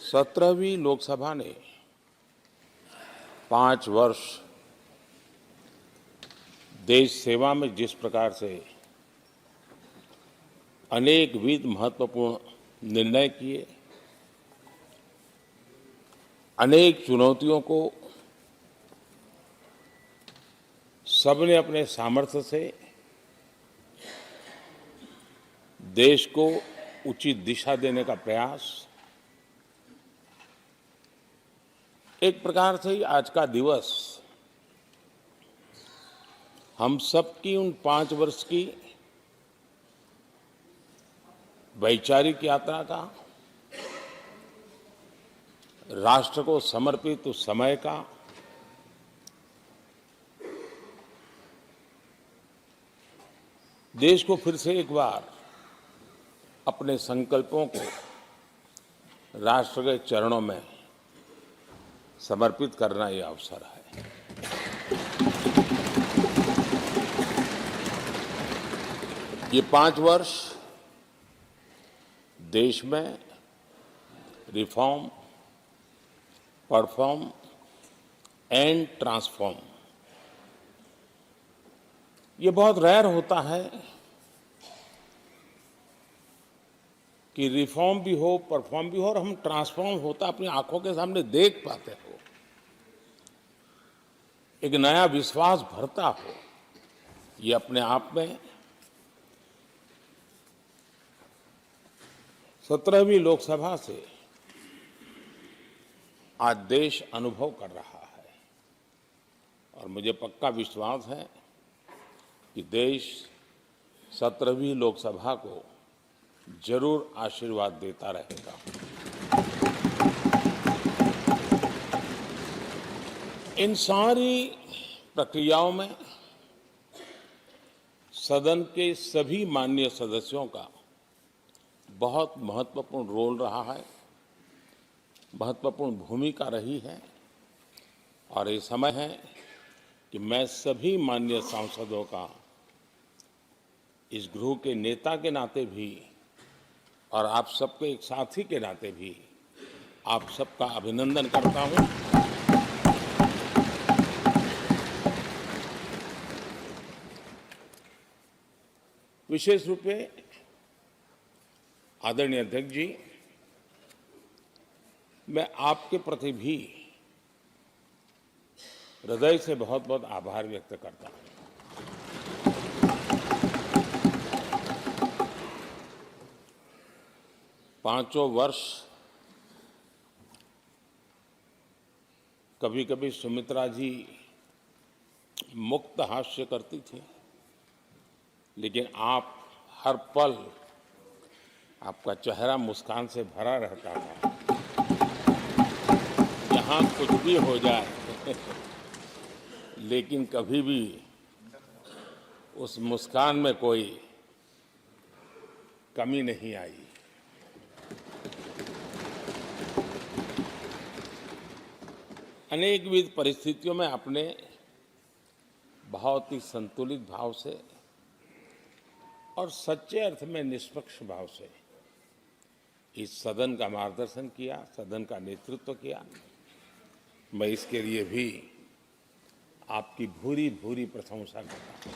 17वीं लोकसभा ने 5 वर्ष देश सेवा में जिस प्रकार से अनेकविध महत्वपूर्ण निर्णय किए, अनेक चुनौतियों को सबने अपने सामर्थ्य से देश को उचित दिशा देने का प्रयास, एक प्रकार से ही आज का दिवस हम सबकी उन 5 वर्ष की वैचारिक यात्रा का, राष्ट्र को समर्पित उस समय का, देश को फिर से एक बार अपने संकल्पों को राष्ट्र के चरणों में समर्पित करना यह अवसर है। ये 5 वर्ष देश में रिफॉर्म, परफॉर्म एंड ट्रांसफॉर्म, ये बहुत रेयर होता है कि रिफॉर्म भी हो, परफॉर्म भी हो और हम ट्रांसफॉर्म होता अपनी आंखों के सामने देख पाते हो, एक नया विश्वास भरता हो। ये अपने आप में 17वीं लोकसभा से आज देश अनुभव कर रहा है और मुझे पक्का विश्वास है कि देश 17वीं लोकसभा को जरूर आशीर्वाद देता रहेगा। इन सारी प्रक्रियाओं में सदन के सभी माननीय सदस्यों का बहुत महत्वपूर्ण रोल रहा है, महत्वपूर्ण भूमिका रही है और ये समय है कि मैं सभी माननीय सांसदों का इस गृह के नेता के नाते भी और आप सबके एक साथी के नाते भी आप सबका अभिनंदन करता हूं। विशेष रूप से आदरणीय अध्यक्ष जी, मैं आपके प्रति भी हृदय से बहुत बहुत आभार व्यक्त करता हूं। पांचों वर्ष कभी कभी सुमित्रा जी मुक्त हास्य करती थी, लेकिन आप हर पल आपका चेहरा मुस्कान से भरा रहता था। जहां कुछ भी हो जाए लेकिन कभी भी उस मुस्कान में कोई कमी नहीं आई। अनेकविध परिस्थितियों में आपने बहुत ही संतुलित भाव से और सच्चे अर्थ में निष्पक्ष भाव से इस सदन का मार्गदर्शन किया, सदन का नेतृत्व किया। मैं इसके लिए भी आपकी भूरी भूरी प्रशंसा करता हूं।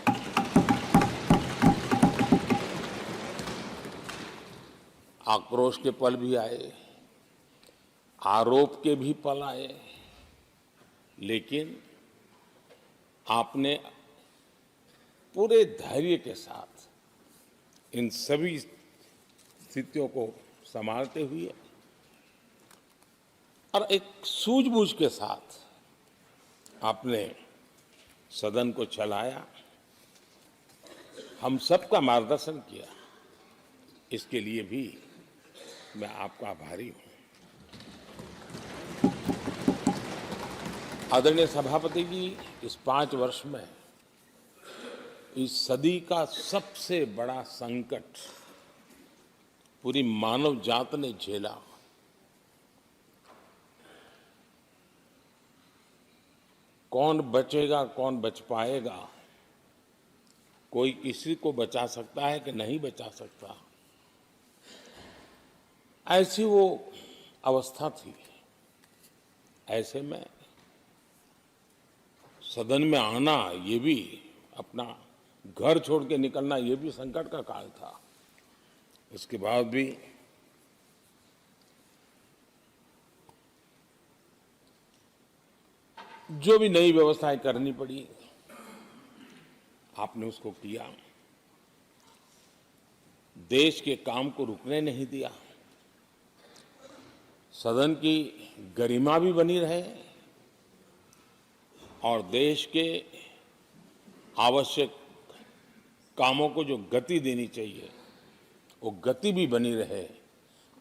आक्रोश के पल भी आए, आरोप के भी पल आए, लेकिन आपने पूरे धैर्य के साथ इन सभी स्थितियों को संभालते हुए और एक सूझबूझ के साथ आपने सदन को चलाया, हम सबका मार्गदर्शन किया। इसके लिए भी मैं आपका आभारी हूं। आदरणीय सभापति जी, इस 5 वर्ष में इस सदी का सबसे बड़ा संकट पूरी मानव जात ने झेला। कौन बचेगा, कौन बच पाएगा, कोई किसी को बचा सकता है कि नहीं बचा सकता, ऐसी वो अवस्था थी। ऐसे में सदन में आना, ये भी अपना घर छोड़ के निकलना, ये भी संकट का काल था। इसके बाद भी जो भी नई व्यवस्थाएं करनी पड़ी, आपने उसको किया। देश के काम को रुकने नहीं दिया। सदन की गरिमा भी बनी रहे और देश के आवश्यक कामों को जो गति देनी चाहिए, वो गति भी बनी रहे।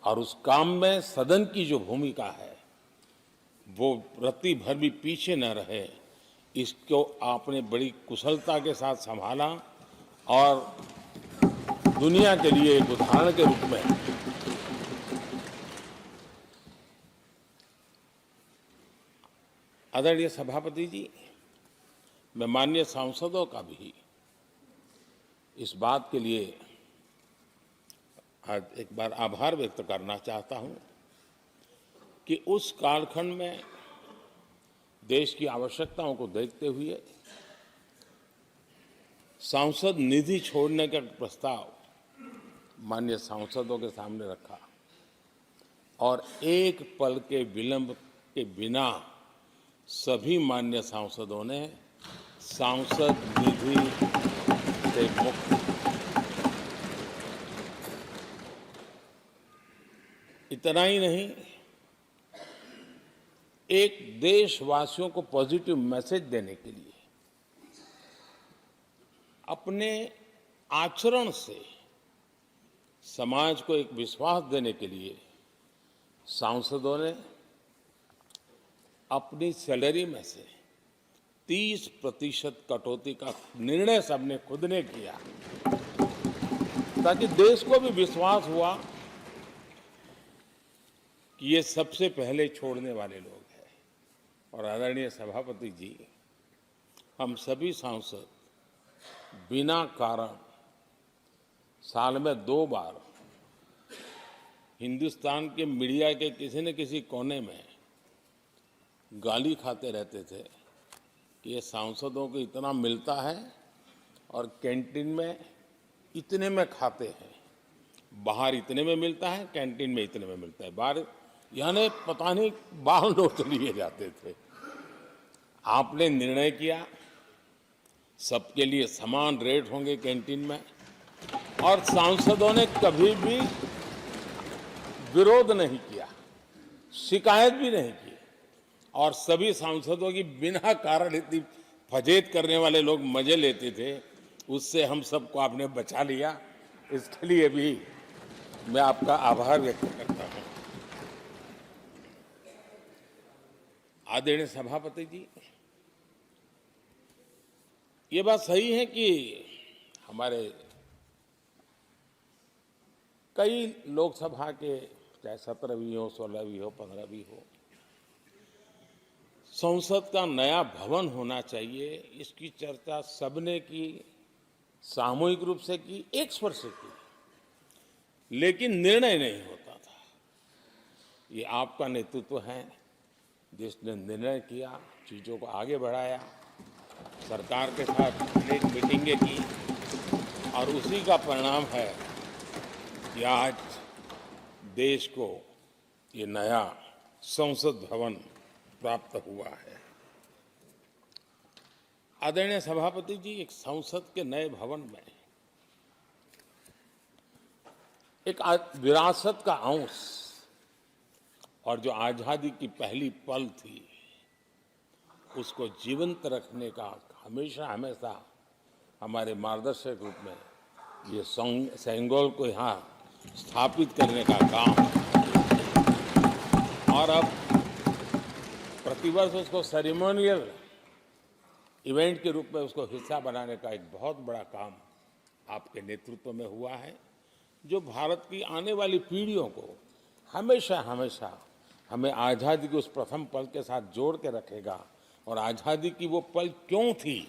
और उस काम में सदन की जो भूमिका है, वो रत्ती भर भी पीछे न रहे। इसको आपने बड़ी कुशलता के साथ संभाला और दुनिया के लिए एक उदाहरण के रूप में आदरणीय सभापति जी, मैं माननीय सांसदों का भी इस बात के लिए आज एक बार आभार व्यक्त करना चाहता हूं कि उस कालखंड में देश की आवश्यकताओं को देखते हुए सांसद निधि छोड़ने का प्रस्ताव माननीय सांसदों के सामने रखा और एक पल के विलंब के बिना सभी माननीय सांसदों ने सांसद निधि से मुक्त। इतना ही नहीं, एक देशवासियों को पॉजिटिव मैसेज देने के लिए अपने आचरण से समाज को एक विश्वास देने के लिए सांसदों ने अपनी सैलरी में से 30% कटौती का निर्णय सबने खुद ने किया, ताकि देश को भी विश्वास हुआ कि ये सबसे पहले छोड़ने वाले लोग हैं। और आदरणीय सभापति जी, हम सभी सांसद बिना कारण साल में 2 बार हिंदुस्तान के मीडिया के किसी न किसी कोने में गाली खाते रहते थे कि ये सांसदों को इतना मिलता है और कैंटीन में इतने में खाते हैं, बाहर इतने में मिलता है, कैंटीन में इतने में मिलता है, बाहर यानी पता नहीं बाहर नोट लिए जाते थे। आपने निर्णय किया सबके लिए समान रेट होंगे कैंटीन में, और सांसदों ने कभी भी विरोध नहीं किया, शिकायत भी नहीं की। और सभी सांसदों की बिना कारण इतनी फजेत करने वाले लोग मजे लेते थे, उससे हम सबको आपने बचा लिया। इसके लिए भी मैं आपका आभार व्यक्त करता हूं। आदरणीय सभापति जी, ये बात सही है कि हमारे कई लोकसभा के, चाहे 17 भी हो, 16 भी हो, 15 भी हो, संसद का नया भवन होना चाहिए, इसकी चर्चा सबने की, सामूहिक रूप से की, एक स्वर से की, लेकिन निर्णय नहीं होता था। ये आपका नेतृत्व है जिसने निर्णय किया, चीजों को आगे बढ़ाया, सरकार के साथ अनेक मीटिंगें की, और उसी का परिणाम है कि आज देश को ये नया संसद भवन प्राप्त हुआ है। आदरणीय सभापति जी, एक संसद के नए भवन में एक विरासत का अंश और जो आजादी की पहली पल थी, उसको जीवंत रखने का हमेशा हमेशा हमारे मार्गदर्शक रूप में ये सेंगोल को यहाँ स्थापित करने का काम, और अब प्रतिवर्ष उसको सेरेमोनियल इवेंट के रूप में उसको हिस्सा बनाने का एक बहुत बड़ा काम आपके नेतृत्व में हुआ है, जो भारत की आने वाली पीढ़ियों को हमेशा हमेशा हमें आज़ादी के उस प्रथम पल के साथ जोड़ के रखेगा। और आज़ादी की वो पल क्यों थी,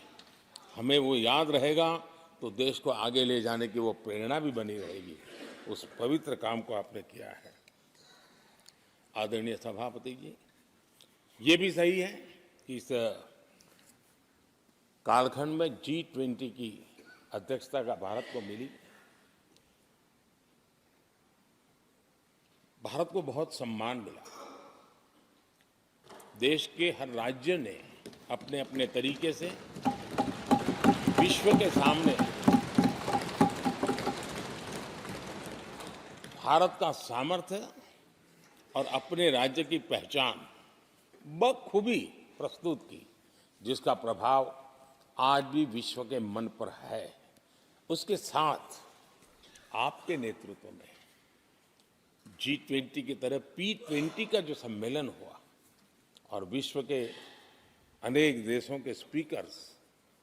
हमें वो याद रहेगा, तो देश को आगे ले जाने की वो प्रेरणा भी बनी रहेगी। उस पवित्र काम को आपने किया है। आदरणीय सभापति जी, ये भी सही है कि इस कालखंड में G20 की अध्यक्षता का भारत को मिली। भारत को बहुत सम्मान मिला। देश के हर राज्य ने अपने अपने तरीके से विश्व के सामने भारत का सामर्थ्य और अपने राज्य की पहचान बखूबी प्रस्तुत की, जिसका प्रभाव आज भी विश्व के मन पर है। उसके साथ आपके नेतृत्व में G20 की तरह P20 का जो सम्मेलन हुआ और विश्व के अनेक देशों के स्पीकर्स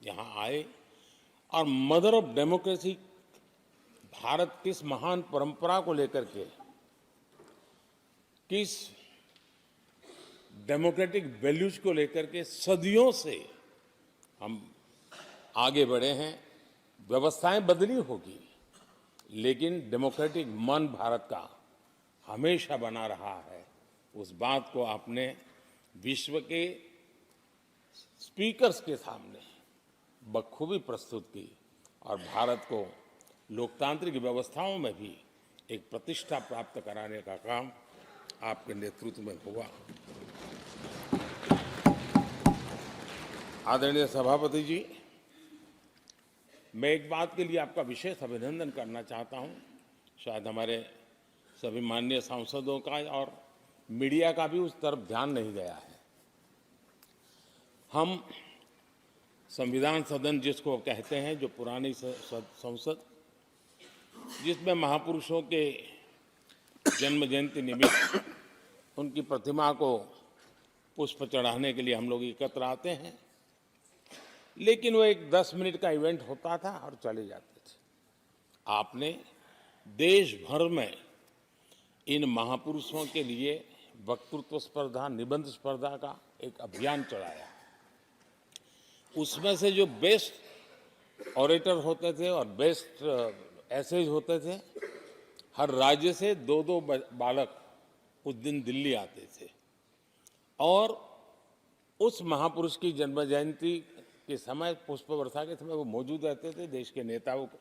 यहाँ आए और मदर ऑफ डेमोक्रेसी भारत किस महान परंपरा को लेकर के, किस डेमोक्रेटिक वैल्यूज को लेकर के सदियों से हम आगे बढ़े हैं। व्यवस्थाएं बदली होगी, लेकिन डेमोक्रेटिक मन भारत का हमेशा बना रहा है। उस बात को आपने विश्व के स्पीकर्स के सामने बखूबी प्रस्तुत की और भारत को लोकतांत्रिक व्यवस्थाओं में भी एक प्रतिष्ठा प्राप्त कराने का काम आपके नेतृत्व में हुआ। आदरणीय सभापति जी, मैं एक बात के लिए आपका विशेष अभिनंदन करना चाहता हूं। शायद हमारे सभी माननीय सांसदों का और मीडिया का भी उस तरफ ध्यान नहीं गया है। हम संविधान सदन जिसको कहते हैं, जो पुरानी संसद, जिसमें महापुरुषों के जन्म जयंती निमित्त उनकी प्रतिमा को पुष्प चढ़ाने के लिए हम लोग एकत्र आते हैं, लेकिन वो एक 10 मिनट का इवेंट होता था और चले जाते थे। आपने देश भर में इन महापुरुषों के लिए वक्तृत्व स्पर्धा, निबंध स्पर्धा का एक अभियान चलाया। उसमें से जो बेस्ट ऑरेटर होते थे और बेस्ट एसेज होते थे, हर राज्य से 2-2 बालक उस दिन दिल्ली आते थे और उस महापुरुष की जन्म जयंती के समय, पुष्प वर्षा के समय वो मौजूद रहते थे, देश के नेताओं को,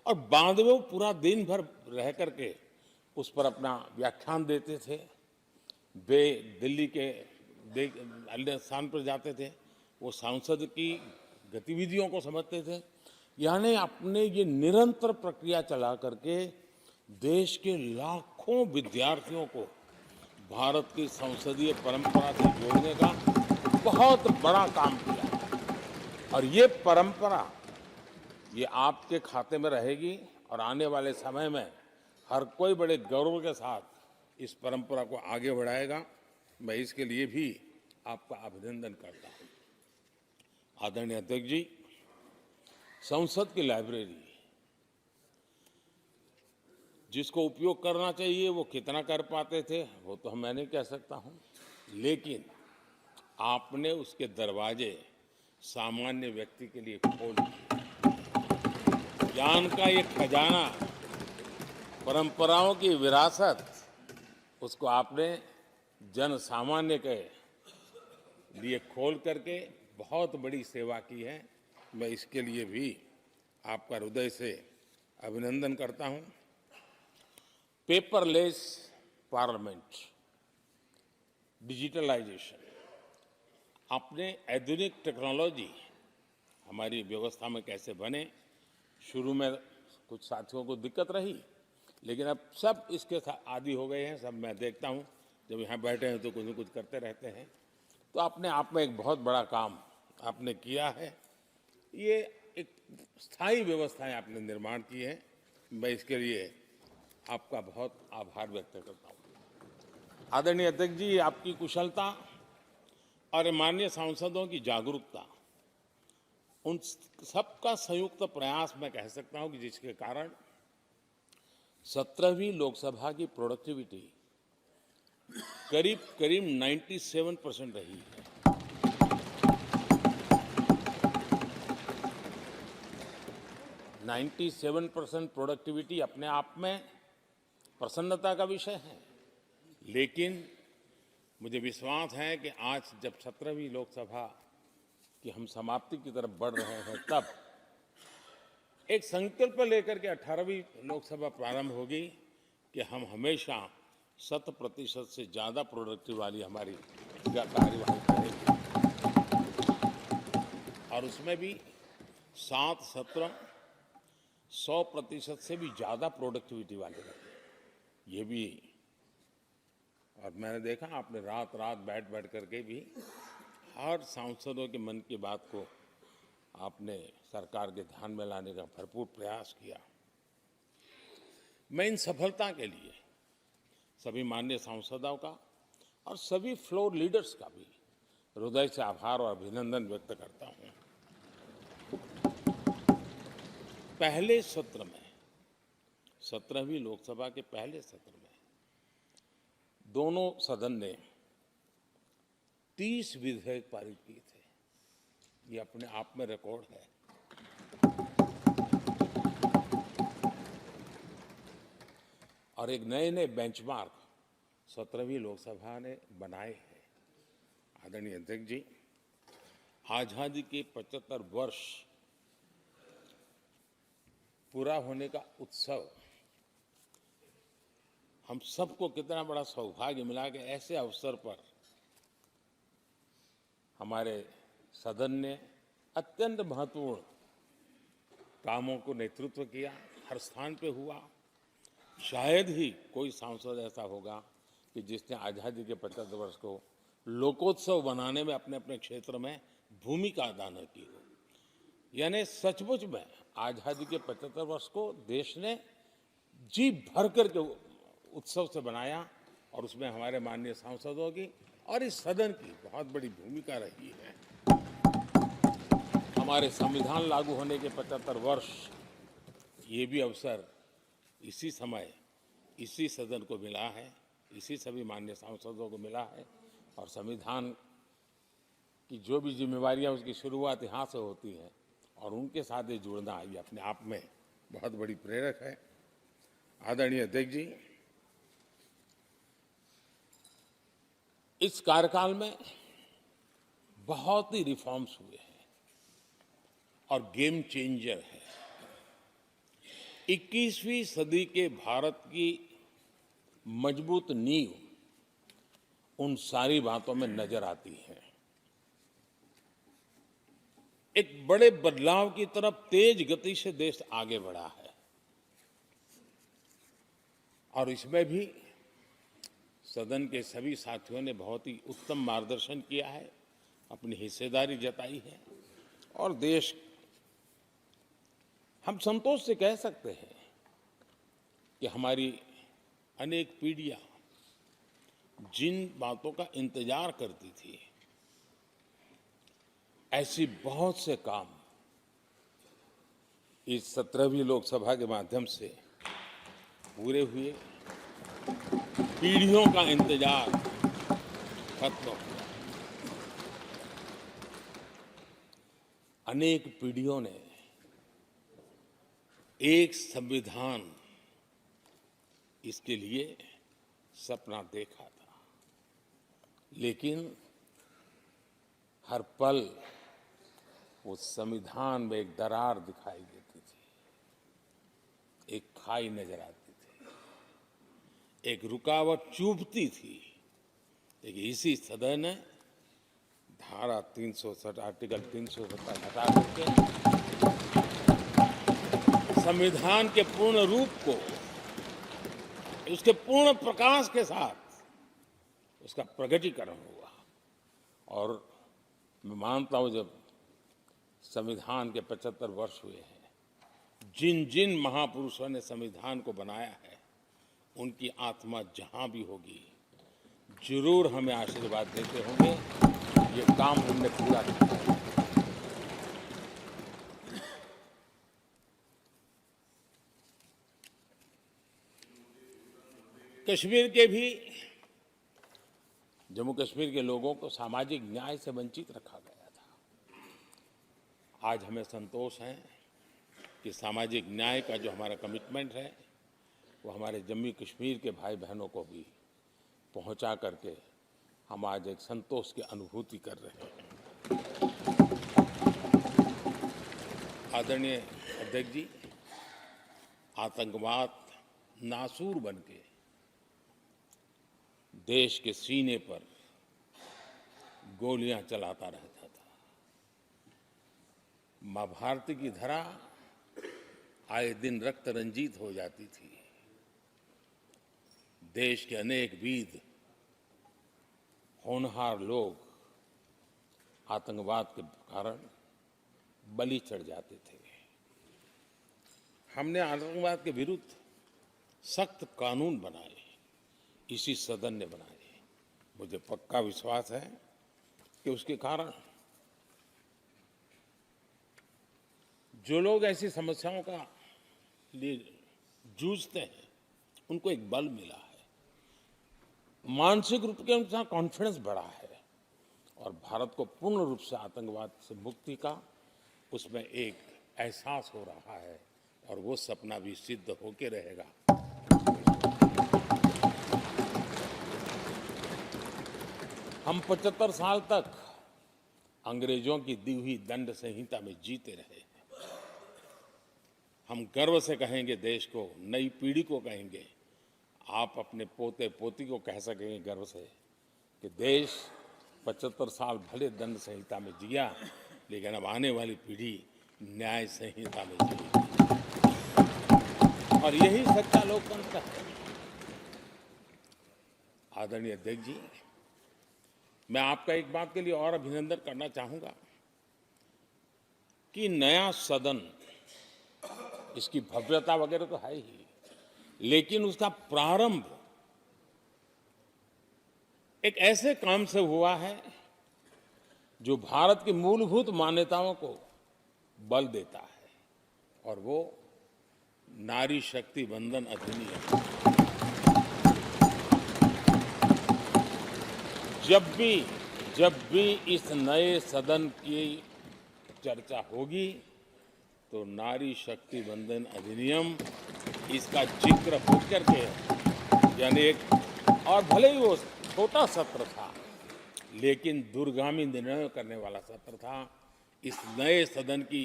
और बाद में वो पूरा दिन भर रह करके उस पर अपना व्याख्यान देते थे। वे दिल्ली के अन्य स्थान पर जाते थे, वो सांसद की गतिविधियों को समझते थे। यानी अपने ये निरंतर प्रक्रिया चला करके देश के लाखों विद्यार्थियों को भारत की संसदीय परंपरा से जोड़ने का बहुत बड़ा काम किया। और ये परंपरा, ये आपके खाते में रहेगी और आने वाले समय में हर कोई बड़े गौरव के साथ इस परंपरा को आगे बढ़ाएगा। मैं इसके लिए भी आपका अभिनंदन करता हूं। आदरणीय अध्यक्ष जी, संसद की लाइब्रेरी जिसको उपयोग करना चाहिए वो कितना कर पाते थे वो तो मैं नहीं कह सकता हूं, लेकिन आपने उसके दरवाजे सामान्य व्यक्ति के लिए खोल दिए। ज्ञान का ये खजाना, परंपराओं की विरासत, उसको आपने जन सामान्य के लिए खोल करके बहुत बड़ी सेवा की है। मैं इसके लिए भी आपका हृदय से अभिनंदन करता हूं। पेपरलेस पार्लियामेंट, डिजिटलाइजेशन, आपने आधुनिक टेक्नोलॉजी हमारी व्यवस्था में कैसे बने। शुरू में कुछ साथियों को दिक्कत रही, लेकिन अब सब इसके आदी हो गए हैं। सब मैं देखता हूं, जब यहाँ बैठे हैं तो कुछ न कुछ करते रहते हैं। तो अपने आप में एक बहुत बड़ा काम आपने किया है। ये एक स्थायी व्यवस्थाएं आपने निर्माण की है। मैं इसके लिए आपका बहुत आभार व्यक्त करता हूं। आदरणीय अध्यक्ष जी, आपकी कुशलता और माननीय सांसदों की जागरूकता, उन सबका संयुक्त प्रयास मैं कह सकता हूं कि जिसके कारण 17वीं लोकसभा की प्रोडक्टिविटी करीब 97% रही है। 97% प्रोडक्टिविटी अपने आप में प्रसन्नता का विषय है, लेकिन मुझे विश्वास है कि आज जब 17वीं लोकसभा की हम समाप्ति की तरफ बढ़ रहे हैं, तब एक संकल्प लेकर के 18वीं लोकसभा प्रारंभ होगी कि हम हमेशा 100% से ज़्यादा प्रोडक्टिव वाली हमारी कार्यवाही करेंगे, और उसमें भी 7 सत्र 100% से भी ज़्यादा प्रोडक्टिविटी वाले रहे। ये भी, और मैंने देखा आपने रात रात बैठ करके भी हर सांसदों के मन की बात को आपने सरकार के ध्यान में लाने का भरपूर प्रयास किया। मैं इन सफलता के लिए सभी माननीय सांसदों का और सभी फ्लोर लीडर्स का भी हृदय से आभार और अभिनंदन व्यक्त करता हूं। पहले सत्र में, 17वीं लोकसभा के पहले सत्र में दोनों सदन ने 30 विधेयक पारित किए थे। ये अपने आप में रिकॉर्ड है। और एक नए नए बेंचमार्क 17वीं लोकसभा ने बनाए हैं। आदरणीय अध्यक्ष जी, आजादी के 75 वर्ष पूरा होने का उत्सव, हम सबको कितना बड़ा सौभाग्य मिला कि ऐसे अवसर पर हमारे सदन ने अत्यंत महत्वपूर्ण कामों को नेतृत्व किया। हर स्थान पे हुआ। शायद ही कोई सांसद ऐसा होगा कि जिसने आज़ादी के 75 वर्ष को लोकोत्सव बनाने में अपने अपने क्षेत्र में भूमिका अदा न की हो। यानी सचमुच में आज़ादी के 75 वर्ष को देश ने जी भर करके उत्सव से बनाया, और उसमें हमारे माननीय सांसदों की और इस सदन की बहुत बड़ी भूमिका रही है। हमारे संविधान लागू होने के 75 वर्ष, ये भी अवसर इसी समय इसी सदन को मिला है, इसी सभी माननीय सांसदों को मिला है। और संविधान की जो भी जिम्मेवारियां, उसकी शुरुआत यहाँ से होती है, और उनके साथ ये जुड़ना, ये अपने आप में बहुत बड़ी प्रेरक है। आदरणीय अध्यक्ष जी, इस कार्यकाल में बहुत ही रिफॉर्म्स हुए हैं और गेम चेंजर है। 21वीं सदी के भारत की मजबूत नींव उन सारी बातों में नजर आती है। एक बड़े बदलाव की तरफ तेज गति से देश आगे बढ़ा है, और इसमें भी सदन के सभी साथियों ने बहुत ही उत्तम मार्गदर्शन किया है, अपनी हिस्सेदारी जताई है। और देश, हम संतोष से कह सकते हैं कि हमारी अनेक पीढ़ियां जिन बातों का इंतजार करती थी, ऐसी बहुत से काम इस 17वीं लोकसभा के माध्यम से पूरे हुए। पीढ़ियों का इंतजार खत्म हुआ। अनेक पीढ़ियों ने एक संविधान, इसके लिए सपना देखा था, लेकिन हर पल उस संविधान में एक दरार दिखाई देती थी, एक खाई नजर आती थी, एक रुकावट चुभती थी। लेकिन इसी सदन ने धारा 360, आर्टिकल 370 हटा करके संविधान के पूर्ण रूप को, उसके पूर्ण प्रकाश के साथ उसका प्रकटीकरण हुआ। और मैं मानता हूं, जब संविधान के 75 वर्ष हुए हैं, जिन जिन महापुरुषों ने संविधान को बनाया है, उनकी आत्मा जहां भी होगी, जरूर हमें आशीर्वाद देते होंगे, ये काम हमने पूरा किया। कश्मीर के भी, जम्मू कश्मीर के लोगों को सामाजिक न्याय से वंचित रखा गया था। आज हमें संतोष है कि सामाजिक न्याय का जो हमारा कमिटमेंट है, वो हमारे जम्मू कश्मीर के भाई बहनों को भी पहुंचा करके हम आज एक संतोष की अनुभूति कर रहे हैं। आदरणीय अध्यक्ष जी, आतंकवाद नासूर बनके देश के सीने पर गोलियां चलाता रहता था। मां भारती की धरा आए दिन रक्त रंजित हो जाती थी। देश के अनेक वीर होनहार लोग आतंकवाद के कारण बलि चढ़ जाते थे। हमने आतंकवाद के विरुद्ध सख्त कानून बनाए, इसी सदन ने बनाए। मुझे पक्का विश्वास है कि उसके कारण जो लोग ऐसी समस्याओं का लिए जूझते हैं, उनको एक बल मिला है, मानसिक रूप के उनका कॉन्फिडेंस बढ़ा है और भारत को पूर्ण रूप से आतंकवाद से मुक्ति का उसमें एक एहसास हो रहा है और वो सपना भी सिद्ध होके रहेगा। हम 75 साल तक अंग्रेजों की दी हुई दंड संहिता में जीते रहे। हम गर्व से कहेंगे, देश को, नई पीढ़ी को कहेंगे, आप अपने पोते पोती को कह सकेंगे गर्व से कि देश 75 साल भले दंड संहिता में जिया, लेकिन अब आने वाली पीढ़ी न्याय संहिता में जिएगी। और यही सच्चा लोकतंत्र है। आदरणीय अध्यक्ष जी, मैं आपका एक बात के लिए और अभिनंदन करना चाहूंगा कि नया सदन, इसकी भव्यता वगैरह तो है ही, लेकिन उसका प्रारंभ एक ऐसे काम से हुआ है जो भारत की मूलभूत मान्यताओं को बल देता है, और वो नारी शक्ति वंदन अधिनियम। जब भी इस नए सदन की चर्चा होगी तो नारी शक्ति वंदन अधिनियम, इसका जिक्र होकर के, यानी एक, और भले ही वो छोटा सत्र था लेकिन दूरगामी निर्णय करने वाला सत्र था। इस नए सदन की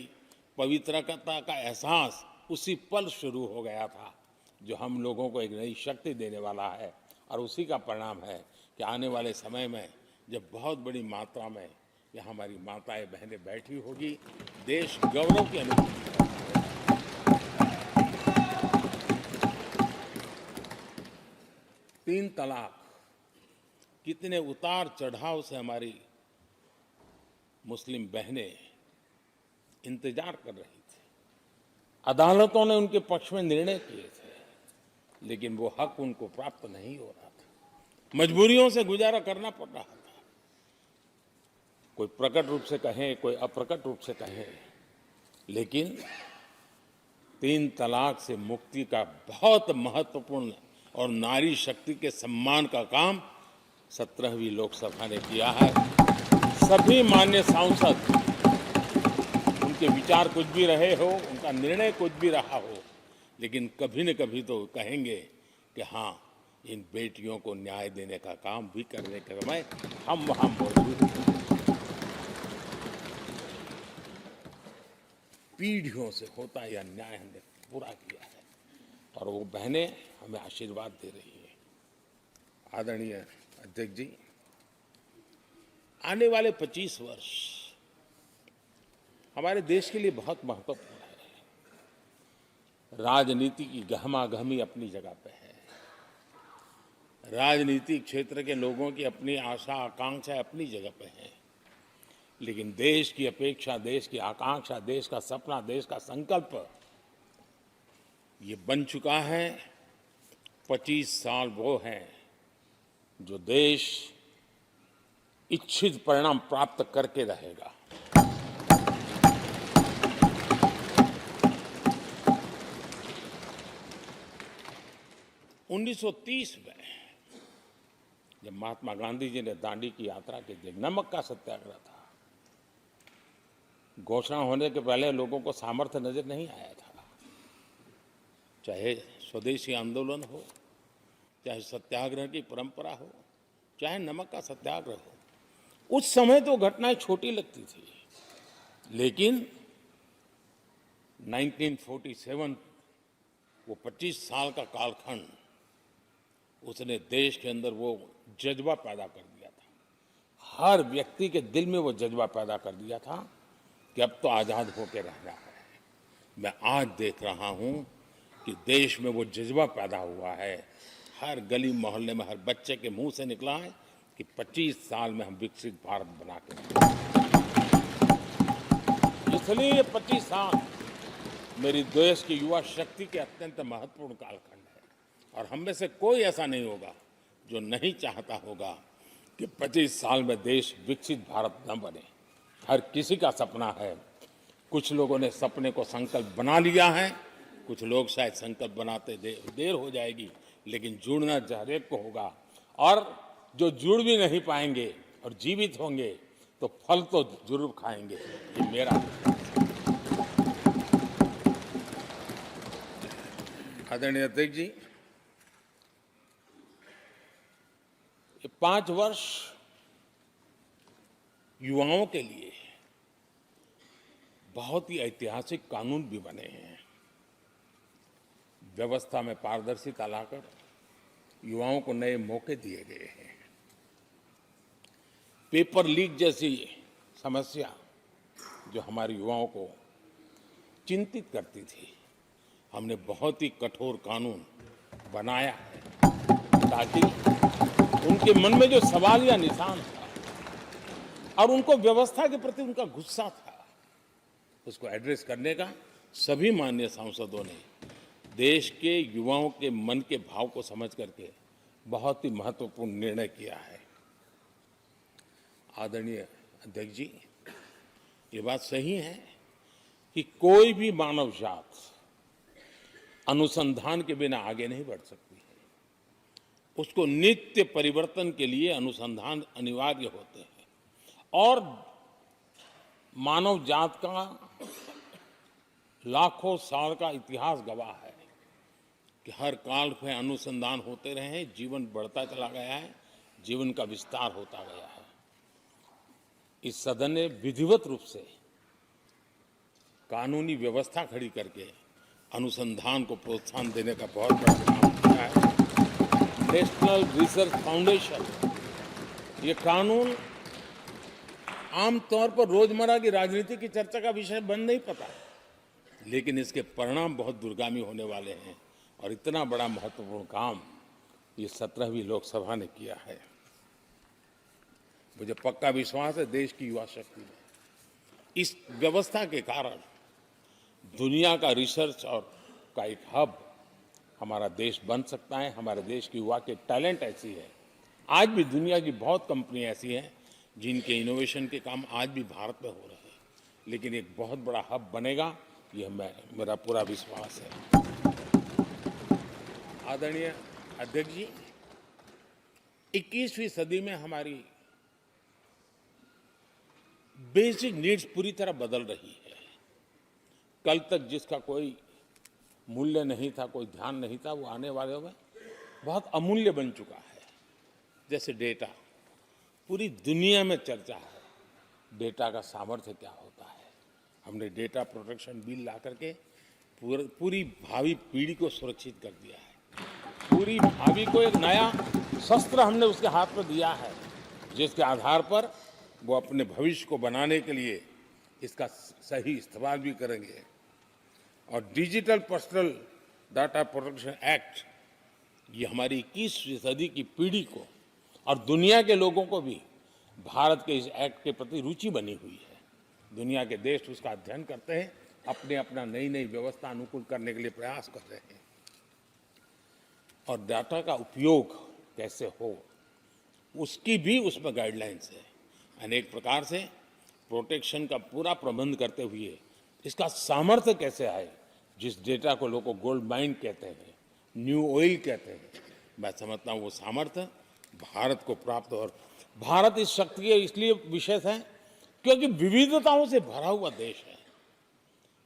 पवित्रता का एहसास उसी पल शुरू हो गया था, जो हम लोगों को एक नई शक्ति देने वाला है। और उसी का परिणाम है कि आने वाले समय में जब बहुत बड़ी मात्रा में यहाँ हमारी माताएं बहनें बैठी होगी, देश गौरव की अनुभूति होगा। 3 तलाक, कितने उतार चढ़ाव से हमारी मुस्लिम बहनें इंतजार कर रही थी। अदालतों ने उनके पक्ष में निर्णय किए थे, लेकिन वो हक उनको प्राप्त नहीं हो रहा था। मजबूरियों से गुजारा करना पड़ रहा था। कोई प्रकट रूप से कहें, कोई अप्रकट रूप से कहें, लेकिन 3 तलाक से मुक्ति का बहुत महत्वपूर्ण और नारी शक्ति के सम्मान का काम 17वीं लोकसभा ने किया है। सभी माननीय सांसद, उनके विचार कुछ भी रहे हो, उनका निर्णय कुछ भी रहा हो, लेकिन कभी न कभी तो कहेंगे कि हाँ, इन बेटियों को न्याय देने का काम भी करने के समय हम वहां मौजूद हैं। पीढ़ियों से होता यह न्याय हमने पूरा किया है और वो बहनें हमें आशीर्वाद दे रही है। आदरणीय अध्यक्ष जी, आने वाले 25 वर्ष हमारे देश के लिए बहुत महत्वपूर्ण है। राजनीति की गहमागहमी अपनी जगह पे है, राजनीतिक क्षेत्र के लोगों की अपनी आशा आकांक्षा अपनी जगह पे है, लेकिन देश की अपेक्षा, देश की आकांक्षा, देश का सपना, देश का संकल्प ये बन चुका है। 25 साल वो हैं जो देश इच्छित परिणाम प्राप्त करके रहेगा। उन्नीस 1930 में जब महात्मा गांधी जी ने दांडी की यात्रा की थी, नमक का सत्याग्रह था, घोषणा होने के पहले लोगों को सामर्थ्य नजर नहीं आया था। चाहे स्वदेशी आंदोलन हो, चाहे सत्याग्रह की परंपरा हो, चाहे नमक का सत्याग्रह हो। उस समय तो घटनाएं छोटी लगती थी, लेकिन 1947 वो 25 साल का कालखंड, उसने देश के अंदर वो जज्बा पैदा कर दिया था। हर व्यक्ति के दिल में वो जज्बा पैदा कर दिया था कि अब तो आज़ाद होकर रहना है। मैं आज देख रहा हूं कि देश में वो जज्बा पैदा हुआ है। हर गली मोहल्ले में हर बच्चे के मुंह से निकला है कि 25 साल में हम विकसित भारत बना के रहेंगे। इसलिए ये 25 साल मेरी देश की युवा शक्ति के अत्यंत महत्वपूर्ण कालखंड है, और हम में से कोई ऐसा नहीं होगा जो नहीं चाहता होगा कि 25 साल में देश विकसित भारत न बने। हर किसी का सपना है। कुछ लोगों ने सपने को संकल्प बना लिया है, कुछ लोग शायद संकल्प बनाते देर हो जाएगी, लेकिन जुड़ना हर एक को होगा। और जो जुड़ भी नहीं पाएंगे और जीवित होंगे तो फल तो जरूर खाएंगे। ये मेरा आदरणीय अध्यक्ष जी, ये 5 वर्ष युवाओं के लिए बहुत ही ऐतिहासिक कानून भी बने हैं। व्यवस्था में पारदर्शिता लाकर युवाओं को नए मौके दिए गए हैं। पेपर लीक जैसी समस्या जो हमारे युवाओं को चिंतित करती थी, हमने बहुत ही कठोर कानून बनाया है ताकि उनके मन में जो सवाल या निशान था और उनको व्यवस्था के प्रति उनका गुस्सा था, उसको एड्रेस करने का सभी माननीय सांसदों ने देश के युवाओं के मन के भाव को समझ करके बहुत ही महत्वपूर्ण निर्णय किया है। आदरणीय अध्यक्ष जी, ये बात सही है कि कोई भी मानव जात अनुसंधान के बिना आगे नहीं बढ़ सकती है। उसको नित्य परिवर्तन के लिए अनुसंधान अनिवार्य होते हैं, और मानव जात का लाखों साल का इतिहास गवाह है कि हर काल में अनुसंधान होते रहे हैं, जीवन बढ़ता चला गया है, जीवन का विस्तार होता गया है। इस सदन ने विधिवत रूप से कानूनी व्यवस्था खड़ी करके अनुसंधान को प्रोत्साहन देने का बहुत बड़ा काम किया है। नेशनल रिसर्च फाउंडेशन, ये कानून आमतौर पर रोजमर्रा की राजनीति की चर्चा का विषय बन नहीं पता, लेकिन इसके परिणाम बहुत दूरगामी होने वाले हैं, और इतना बड़ा महत्वपूर्ण काम ये 17वीं लोकसभा ने किया है। मुझे पक्का विश्वास है देश की युवा शक्ति में इस व्यवस्था के कारण दुनिया का रिसर्च और का एक हब हमारा देश बन सकता है। हमारे देश की युवा के टैलेंट ऐसी है, आज भी दुनिया की बहुत कंपनियां ऐसी हैं जिनके इनोवेशन के काम आज भी भारत में हो रहे हैं, लेकिन एक बहुत बड़ा हब बनेगा, यह मेरा पूरा विश्वास है। आदरणीय अध्यक्ष जी, 21वीं सदी में हमारी बेसिक नीड्स पूरी तरह बदल रही है। कल तक जिसका कोई मूल्य नहीं था, कोई ध्यान नहीं था, वो आने वाले में बहुत अमूल्य बन चुका है। जैसे डेटा, पूरी दुनिया में चर्चा है डेटा का सामर्थ्य क्या होता है। हमने डेटा प्रोटेक्शन बिल ला करके पूरी भावी पीढ़ी को सुरक्षित कर दिया है। पूरी भावी को एक नया शस्त्र हमने उसके हाथ में दिया है, जिसके आधार पर वो अपने भविष्य को बनाने के लिए इसका सही इस्तेमाल भी करेंगे। और digital personal data protection act, ये हमारी 21वीं सदी की पीढ़ी को और दुनिया के लोगों को भी भारत के इस एक्ट के प्रति रुचि बनी हुई है। दुनिया के देश उसका अध्ययन करते हैं, अपने अपना नई नई व्यवस्था अनुकूल करने के लिए प्रयास कर रहे हैं। और डाटा का उपयोग कैसे हो, उसकी भी उसमें गाइडलाइंस है। अनेक प्रकार से प्रोटेक्शन का पूरा प्रबंध करते हुए इसका सामर्थ्य कैसे आए, जिस डेटा को लोगों गोल्ड माइन कहते हैं, न्यू ऑयल कहते हैं, मैं समझता हूँ वो सामर्थ्य भारत को प्राप्त। और भारत इस शक्ति के इसलिए विशेष है क्योंकि विविधताओं से भरा हुआ देश है।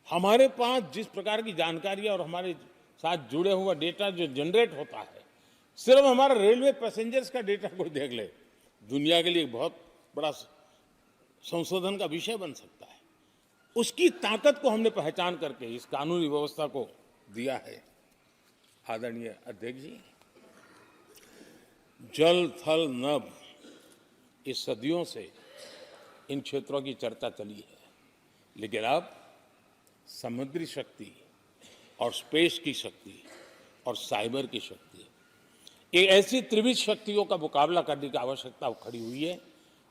हमारे पास जिस प्रकार की जानकारी और हमारे साथ जुड़े हुआ डेटा जो जनरेट होता है, सिर्फ हमारा रेलवे पैसेंजर्स का डेटा कोई देख ले दुनिया के लिए बहुत बड़ा संशोधन का विषय बन सकता है। उसकी ताकत को हमने पहचान करके इस कानूनी व्यवस्था को दिया है। आदरणीय अध्यक्ष जी, जल थल नभ, इस सदियों से इन क्षेत्रों की चर्चा चली है, लेकिन अब समुद्री शक्ति और स्पेस की शक्ति और साइबर की शक्ति, एक ऐसी त्रिविध शक्तियों का मुकाबला करने की आवश्यकता खड़ी हुई है।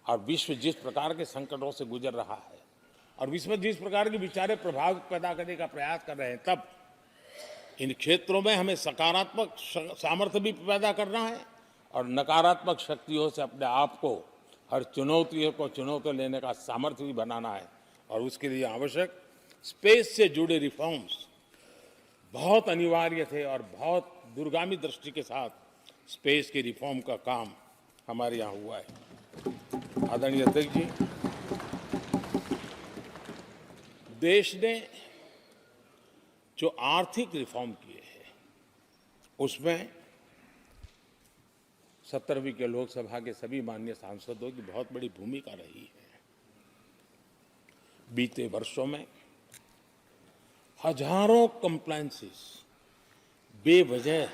और विश्व जिस प्रकार के संकटों से गुजर रहा है और विश्व जिस प्रकार के विचारे प्रभाव पैदा करने का प्रयास कर रहे हैं, तब इन क्षेत्रों में हमें सकारात्मक सामर्थ्य भी पैदा करना है और नकारात्मक शक्तियों से अपने आप को, हर चुनौतियों को चुनौती लेने का सामर्थ्य भी बनाना है। और उसके लिए आवश्यक स्पेस से जुड़े रिफॉर्म्स बहुत अनिवार्य थे और बहुत दूरगामी दृष्टि के साथ स्पेस के रिफॉर्म का काम हमारे यहाँ हुआ है। आदरणीय अध्यक्ष जी, देश ने जो आर्थिक रिफॉर्म किए हैं उसमें 17वीं के लोकसभा के सभी माननीय सांसदों की बहुत बड़ी भूमिका रही है। बीते वर्षों में हजारों कंप्लायंसेस बेवजह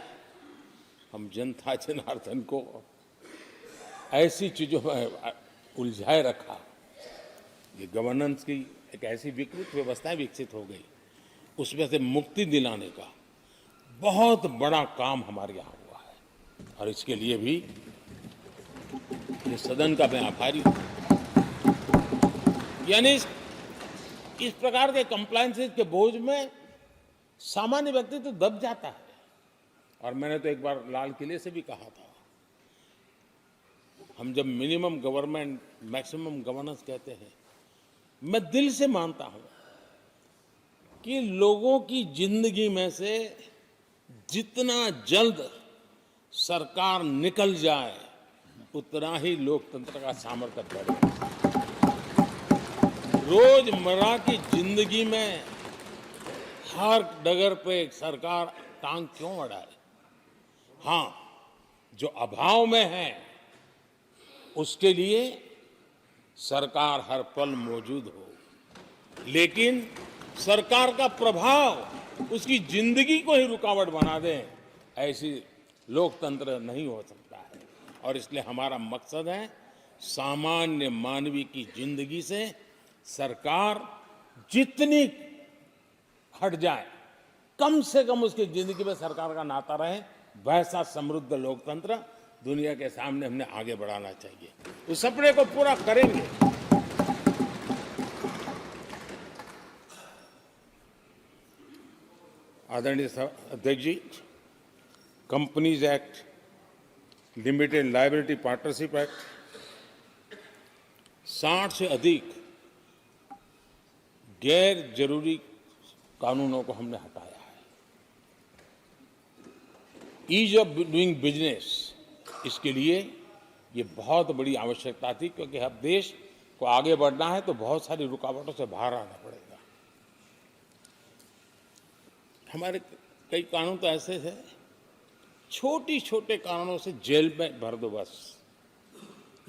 हम जनता जनार्दन को ऐसी चीजों में उलझाए रखा। ये गवर्नेंस की एक ऐसी विकृत व्यवस्था विकसित हो गई, उसमें से मुक्ति दिलाने का बहुत बड़ा काम हमारे यहाँ हुआ है और इसके लिए भी ये सदन का मैं आभारी हूँ। यानी इस प्रकार के कंप्लायंसेस के बोझ में सामान्य व्यक्ति तो दब जाता है। और मैंने तो एक बार लाल किले से भी कहा था, हम जब मिनिमम गवर्नमेंट मैक्सिमम गवर्नेंस कहते हैं, मैं दिल से मानता हूं कि लोगों की जिंदगी में से जितना जल्द सरकार निकल जाए उतना ही लोकतंत्र का सामर्थ्य बढ़े। रोजमर्रा की जिंदगी में हर डगर पे सरकार टांग क्यों अड़ाए? हाँ, जो अभाव में है उसके लिए सरकार हर पल मौजूद हो, लेकिन सरकार का प्रभाव उसकी जिंदगी को ही रुकावट बना दे, ऐसी लोकतंत्र नहीं हो सकता है। और इसलिए हमारा मकसद है सामान्य मानवीय की जिंदगी से सरकार जितनी हट जाए, कम से कम उसकी जिंदगी में सरकार का नाता रहे, वैसा समृद्ध लोकतंत्र दुनिया के सामने हमने आगे बढ़ाना चाहिए। उस सपने को पूरा करेंगे। आदरणीय अध्यक्ष जी, companies act, limited liability partnership act, 60 से अधिक गैर जरूरी कानूनों को हमने हटाया है। ईज ऑफ डूइंग बिजनेस, इसके लिए ये बहुत बड़ी आवश्यकता थी, क्योंकि अब देश को आगे बढ़ना है तो बहुत सारी रुकावटों से बाहर आना पड़ेगा। हमारे कई कानून तो ऐसे थे, छोटी छोटे कारणों से जेल में भर दो बस।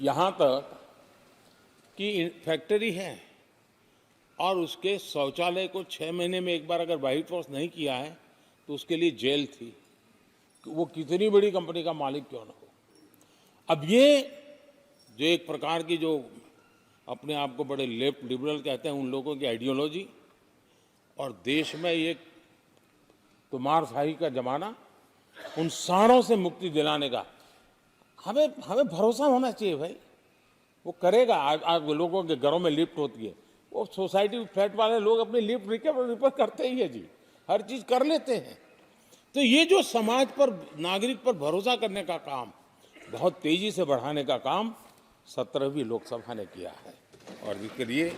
यहां तक कि फैक्ट्री है और उसके शौचालय को 6 महीने में एक बार अगर व्हाइट वॉश नहीं किया है तो उसके लिए जेल थी, वो कितनी बड़ी कंपनी का मालिक क्यों ना हो। अब ये जो एक प्रकार की जो अपने आप को बड़े लेफ्ट लिबरल कहते हैं, उन लोगों की आइडियोलॉजी और देश में ये तुमारशाही का जमाना, उन सारों से मुक्ति दिलाने का हमें भरोसा होना चाहिए भाई। वो करेगा। आज लोगों के घरों में लिफ्ट होती है, वो सोसाइटी फ्लैट वाले लोग अपनी लिफ्ट रिपेयर करते ही है जी, हर चीज कर लेते हैं। तो ये जो समाज पर, नागरिक पर भरोसा करने का काम, बहुत तेजी से बढ़ाने का काम 17वीं लोकसभा ने किया है। और इसके लिए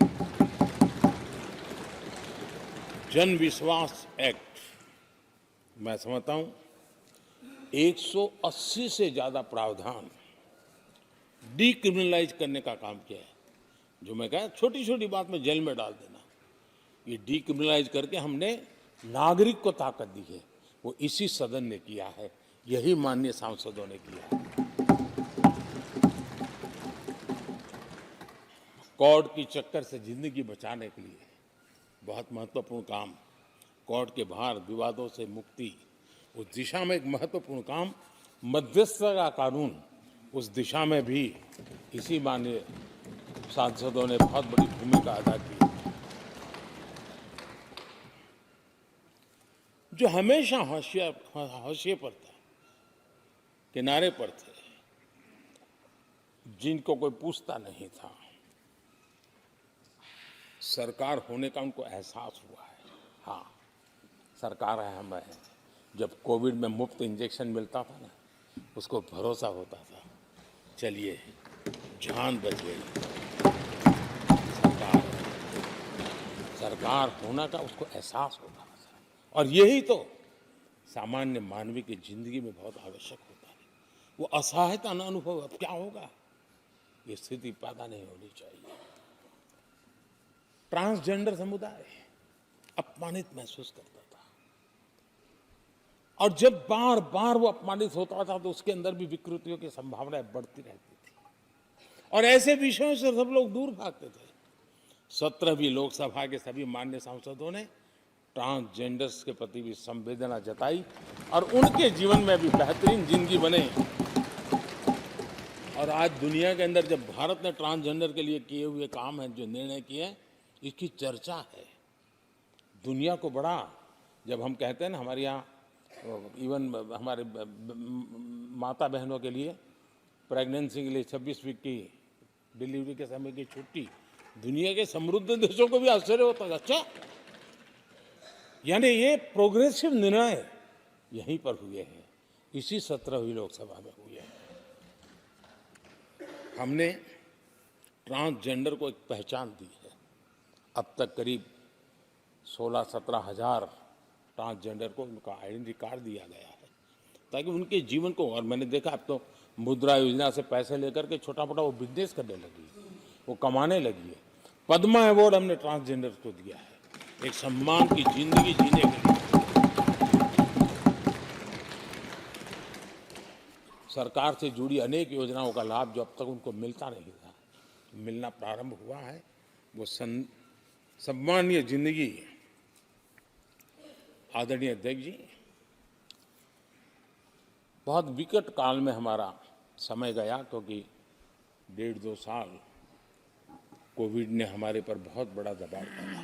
जन विश्वास एक्ट, मैं समझता हूं 180 से ज्यादा प्रावधान डीक्रिमिनलाइज करने का काम किया है। जो मैं कहा छोटी छोटी बात में जेल में डाल देना, ये डीक्रिमिनलाइज करके हमने नागरिक को ताकत दी है। वो इसी सदन ने किया है, यही माननीय सांसदों ने किया है। कोर्ट की चक्कर से जिंदगी बचाने के लिए बहुत महत्वपूर्ण काम, कोर्ट के बाहर विवादों से मुक्ति, उस दिशा में एक महत्वपूर्ण काम, मध्यस्थता का कानून, उस दिशा में भी इसी माननीय सांसदों ने बहुत बड़ी भूमिका अदा की, जो हमेशा हाशिए पर था, किनारे पर थे, जिनको कोई पूछता नहीं था। सरकार होने का उनको एहसास हुआ है। हाँ, सरकार है, हम है। जब कोविड में मुफ्त इंजेक्शन मिलता था ना, उसको भरोसा होता था, चलिए जान बच गई, सरकार सरकार होना का उसको एहसास होता था। और यही तो सामान्य मानव की जिंदगी में बहुत आवश्यक होता है। वो असहायता न अनुभव, अब क्या होगा, ये स्थिति पैदा नहीं होनी चाहिए। ट्रांसजेंडर समुदाय अपमानित महसूस करता था, और जब बार बार वो अपमानित होता था तो उसके अंदर भी विकृतियों की संभावनाएं बढ़ती रहती थी, और ऐसे विषयों से सब लोग दूर भागते थे। 17वीं लोकसभा के सभी माननीय सांसदों ने ट्रांसजेंडर्स के प्रति भी संवेदना जताई, और उनके जीवन में भी बेहतरीन जिंदगी बने। और आज दुनिया के अंदर जब भारत ने ट्रांसजेंडर के लिए किए हुए काम है, जो निर्णय किए हैं, इसकी चर्चा है दुनिया को बड़ा। जब हम कहते हैं ना, हमारे यहाँ इवन हमारे माता बहनों के लिए प्रेगनेंसी के लिए 26 वीक की डिलीवरी के समय की छुट्टी, दुनिया के समृद्ध देशों को भी आश्चर्य होता है। अच्छा, यानी ये प्रोग्रेसिव निर्णय यहीं पर हुए हैं, इसी 17वीं लोकसभा में हुए हैं। हमने ट्रांसजेंडर को एक पहचान दी है। अब तक करीब 16-17 हजार ट्रांसजेंडर को उनका आइडेंटिटी कार्ड दिया गया है, ताकि उनके जीवन को, और मैंने देखा अब तो मुद्रा योजना से पैसे लेकर के छोटा मोटा वो बिजनेस करने लगी, वो कमाने लगी है। पद्मा अवार्ड हमने ट्रांसजेंडर को दिया है, एक सम्मान की जिंदगी जीने के लिए। सरकार से जुड़ी अनेक योजनाओं का लाभ जो अब तक उनको मिलता नहीं था, मिलना प्रारंभ हुआ है। वो सम्मानीय जिंदगी। आदरणीय अध्यक्ष जी, बहुत विकट काल में हमारा समय गया, क्योंकि 1.5-2 साल कोविड ने हमारे पर बहुत बड़ा दबाव डाला,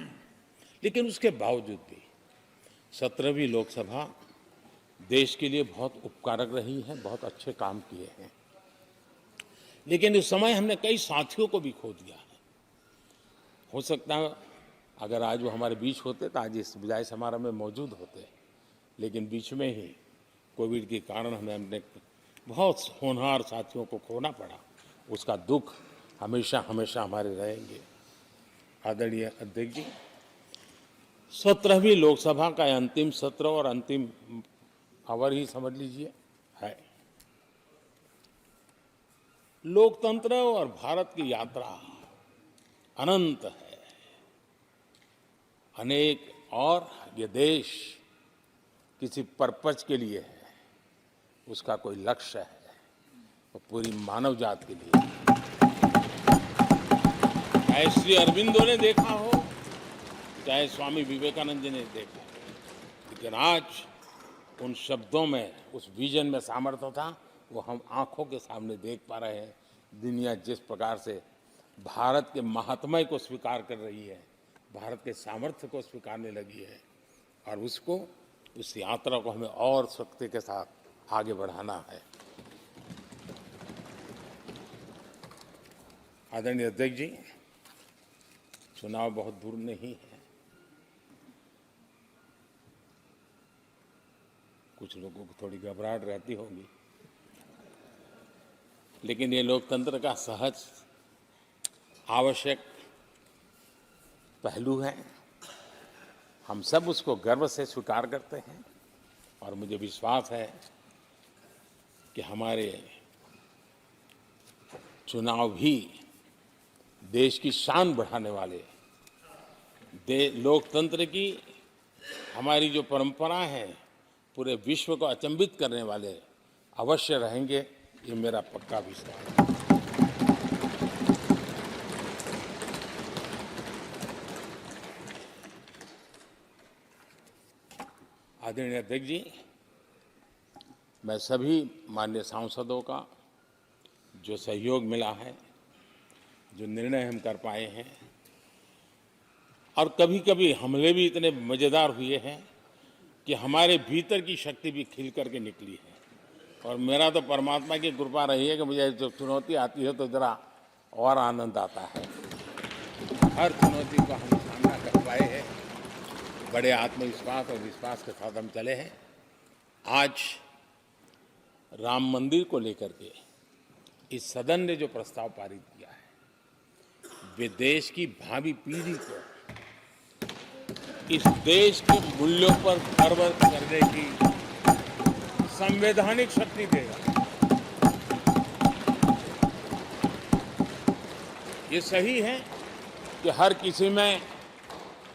लेकिन उसके बावजूद भी 17वीं लोकसभा देश के लिए बहुत उपकारक रही है, बहुत अच्छे काम किए हैं। लेकिन इस समय हमने कई साथियों को भी खो दिया है। हो सकता है अगर आज वो हमारे बीच होते तो आज इस विदाई समारोह में मौजूद होते, लेकिन बीच में ही कोविड के कारण हमें अपने बहुत होनहार साथियों को खोना पड़ा। उसका दुख हमेशा हमेशा हमारे रहेंगे। आदरणीय अध्यक्ष जी, 17वीं लोकसभा का अंतिम सत्र और अंतिम आवर ही समझ लीजिए है। लोकतंत्र और भारत की यात्रा अनंत है, अनेक, और ये देश किसी पर्पज के लिए है, उसका कोई लक्ष्य है, वो पूरी मानव जात के लिए। चाहे श्री अरविंदो ने देखा हो, चाहे स्वामी विवेकानंद जी ने देखा, लेकिन आज उन शब्दों में, उस विजन में सामर्थ्य था, वो हम आंखों के सामने देख पा रहे हैं। दुनिया जिस प्रकार से भारत के महात्म्य को स्वीकार कर रही है, भारत के सामर्थ्य को स्वीकारने लगी है, और उसको, उस यात्रा को हमें और शक्ति के साथ आगे बढ़ाना है। आदरणीय अध्यक्ष जी, चुनाव बहुत दूर नहीं है। कुछ लोगों को थोड़ी घबराहट रहती होगी, लेकिन ये लोकतंत्र का सहज आवश्यक पहलू है। हम सब उसको गर्व से स्वीकार करते हैं, और मुझे विश्वास है कि हमारे चुनाव भी देश की शान बढ़ाने वाले, लोकतंत्र की हमारी जो परंपरा है, पूरे विश्व को अचंभित करने वाले अवश्य रहेंगे, ये मेरा पक्का विश्वास है। आदरणीय अध्यक्ष जी, मैं सभी माननीय सांसदों का जो सहयोग मिला है, जो निर्णय हम कर पाए हैं, और कभी कभी हमले भी इतने मज़ेदार हुए हैं कि हमारे भीतर की शक्ति भी खिल करके निकली है। और मेरा तो परमात्मा की कृपा रही है कि मुझे जब चुनौती आती है तो ज़रा और आनंद आता है। हर चुनौती का हम सामना कर पाए हैं, बड़े आत्मविश्वास और विश्वास के साथ हम चले हैं। आज राम मंदिर को लेकर के इस सदन ने जो प्रस्ताव पारित किया है, वे देश की भावी पीढ़ी को इस देश के मूल्यों पर गर्व करने की संवैधानिक शक्ति देगा। ये सही है कि हर किसी में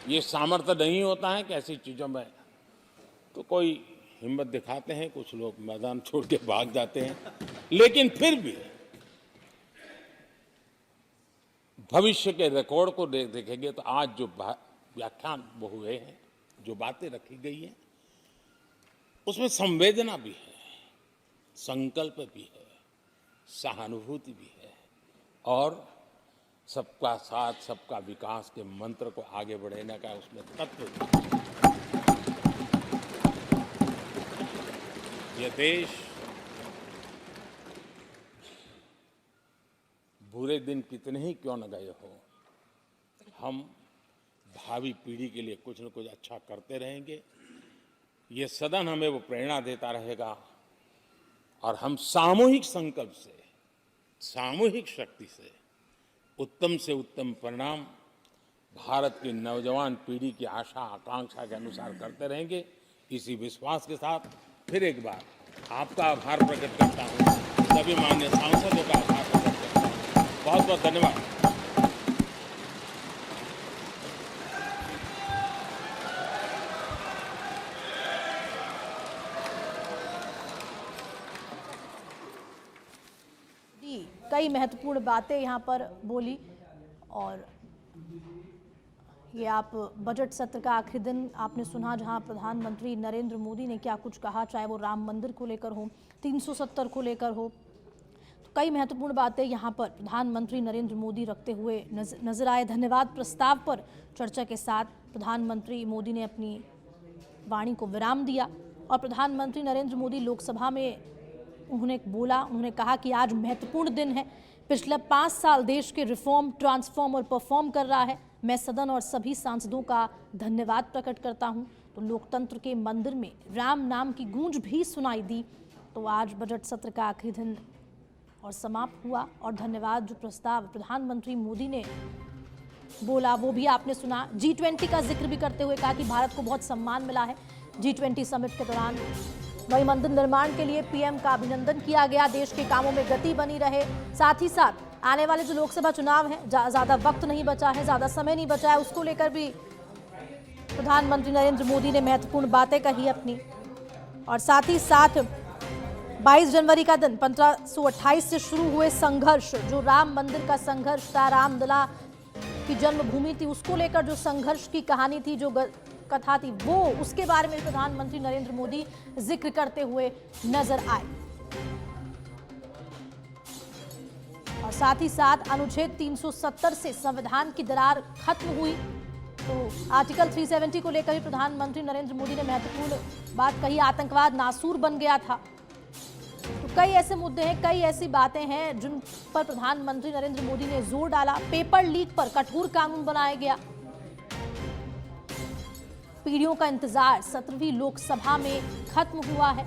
ये सामर्थ्य नहीं होता है कि ऐसी चीज़ों में तो कोई हिम्मत दिखाते हैं, कुछ लोग मैदान छोड़ के भाग जाते हैं, लेकिन फिर भी भविष्य के रिकॉर्ड को देखेंगे तो आज जो व्याख्यान वो हुए हैं, जो बातें रखी गई हैं, उसमें संवेदना भी है, संकल्प भी है, सहानुभूति भी है और सबका साथ सबका विकास के मंत्र को आगे बढ़ाने का उसमें तत्व भी है। यह देश बुरे दिन कितने ही क्यों न गए हो, हम भावी पीढ़ी के लिए कुछ न कुछ अच्छा करते रहेंगे। ये सदन हमें वो प्रेरणा देता रहेगा और हम सामूहिक संकल्प से, सामूहिक शक्ति से उत्तम परिणाम भारत की नौजवान पीढ़ी की आशा आकांक्षा के अनुसार करते रहेंगे। इसी विश्वास के साथ फिर एक बार आपका आभार प्रकट करता हूँ, सभी माननीय सांसदों का आभार प्रकट करता हूँ। बहुत बहुत धन्यवाद। कई महत्वपूर्ण बातें यहाँ पर बोली और ये आप बजट सत्र का आखिरी दिन आपने सुना जहाँ प्रधानमंत्री नरेंद्र मोदी ने क्या कुछ कहा, चाहे वो राम मंदिर को लेकर हो, 370 को लेकर हो, तो कई महत्वपूर्ण बातें यहाँ पर प्रधानमंत्री नरेंद्र मोदी रखते हुए नजर आए। धन्यवाद प्रस्ताव पर चर्चा के साथ प्रधानमंत्री मोदी ने अपनी वाणी को विराम दिया और प्रधानमंत्री नरेंद्र मोदी लोकसभा में उन्होंने कहा कि आज महत्वपूर्ण दिन है। पिछले 5 साल देश के रिफॉर्म, ट्रांसफॉर्म और परफॉर्म कर रहा है। मैं सदन और सभी सांसदों का धन्यवाद प्रकट करता हूं। तो लोकतंत्र के मंदिर में राम नाम की गूंज भी सुनाई दी। तो आज बजट सत्र का आखिरी दिन और समाप्त हुआ और धन्यवाद जो प्रस्ताव प्रधानमंत्री मोदी ने बोला वो भी आपने सुना। G20 का जिक्र भी करते हुए कहा कि भारत को बहुत सम्मान मिला है G20 समिट के दौरान। वही मंदिर निर्माण के लिए पीएम का अभिनंदन किया गया, देश के कामों में गति बनी रहे। साथ ही साथ आने वाले जो लोकसभा चुनाव है, ज़्यादा वक्त नहीं बचा है, ज़्यादा समय नहीं बचा है, उसको लेकर भी प्रधानमंत्री नरेंद्र मोदी ने महत्वपूर्ण बातें कही अपनी। और साथ ही साथ 22 जनवरी का दिन 1528 से शुरू हुए संघर्ष, जो राम मंदिर का संघर्ष था, रामलला की जन्मभूमि थी, उसको लेकर जो संघर्ष की कहानी थी, जो कथा थी, वो उसके बारे में प्रधानमंत्री नरेंद्र मोदी जिक्र करते हुए नजर आए। और साथ ही साथ अनुच्छेद 370 से संविधान की दरार खत्म हुई। तो आर्टिकल 370 को लेकर भी प्रधानमंत्री नरेंद्र मोदी ने महत्वपूर्ण बात कही। आतंकवाद नासूर बन गया था। तो कई ऐसे मुद्दे हैं, कई ऐसी बातें हैं जिन पर प्रधानमंत्री नरेंद्र मोदी ने जोर डाला। पेपर लीक पर कठोर कानून बनाया गया। पीढ़ियों का इंतजार 17वीं लोकसभा में खत्म हुआ है।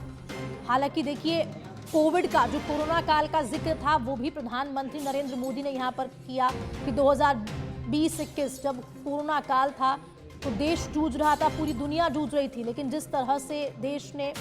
हालांकि देखिए, कोविड का जो कोरोना काल का जिक्र था वो भी प्रधानमंत्री नरेंद्र मोदी ने यहाँ पर किया कि 2020-21 जब कोरोना काल था तो देश जूझ रहा था, पूरी दुनिया जूझ रही थी, लेकिन जिस तरह से देश ने